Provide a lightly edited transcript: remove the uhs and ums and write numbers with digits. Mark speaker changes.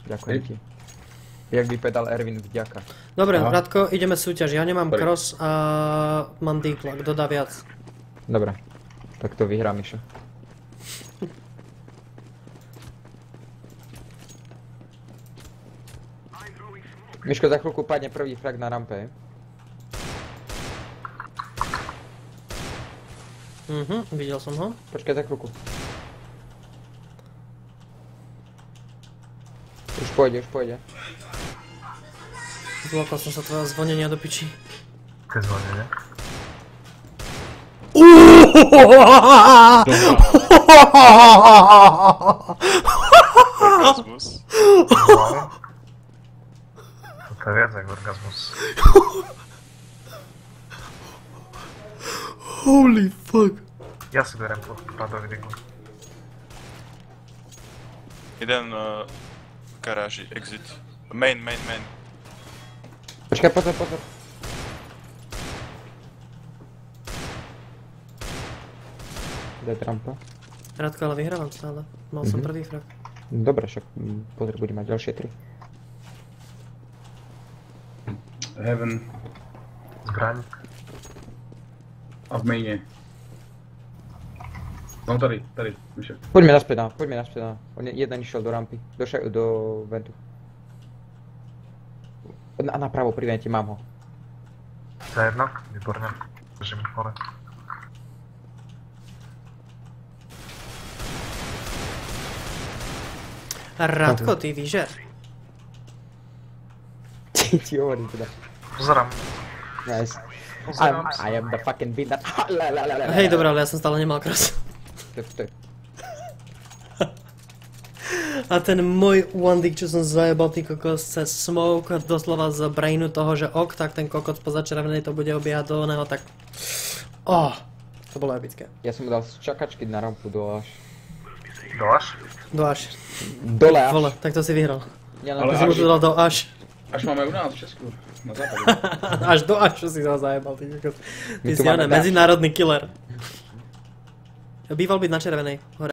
Speaker 1: Ďakujem ti. Jak by pedal Ervin, vďaka.
Speaker 2: Dobre, Radko, ideme súťaž. Ja nemám cross a mám dýpla. Kto dá viac?
Speaker 1: Dobre. Tak to vyhrá Mišo. Miško, za chvíľku padne prvý frag na rampe.
Speaker 2: Videl som ho.
Speaker 1: Počkaj za chvíľku. Už pôjde.
Speaker 2: Zlokol som sa tvojho zvonenia do piči.
Speaker 3: Aké zvonenie?
Speaker 4: Orgazmus.
Speaker 3: To je viac ako orgazmus.
Speaker 2: Holy fuck.
Speaker 3: Ja si berem padový digl.
Speaker 4: Jeden v garáži, exit. Main.
Speaker 1: Počkaj, pozor. Dead rampa.
Speaker 2: Radko, ale vyhrávam stále. Mal som prvý frag.
Speaker 1: Dobre, však pozor, budem mať ďalšie 3.
Speaker 5: Heaven.
Speaker 3: Zbraň.
Speaker 5: A v maine. No tady, Mišo.
Speaker 1: Poďme naspäť na. Jeden išiel do rampy, do ventu. Napravo pri vente, mám ho.
Speaker 3: Za jednak, výborne. Držím hore.
Speaker 2: Radko, ty vyžer.
Speaker 1: Ti hovorím teda.
Speaker 3: Pozerám.
Speaker 1: Nice. I am the fucking beat that...
Speaker 2: Hej, dobré, ale ja som stále nemal cross.
Speaker 1: To je.
Speaker 2: A ten môj one dick, čo som zajebal tý kokos cez smoke, doslova z brainu toho, že ok, tak ten kokos po začervenej to bude obiehať do oného, tak... to bolo epické.
Speaker 1: Ja som mu dal z čakačky na rampu do až.
Speaker 2: Do až.
Speaker 1: Dole až.
Speaker 2: Vole, tak to si vyhral.
Speaker 1: Ale
Speaker 2: Ty si mu to dal do až.
Speaker 5: Až máme u nás v Česku. Na západe.
Speaker 2: Až do až, čo si ho zajebal, ty kokos. Ty si medzinárodný killer. Býval byť na červenej. Hore.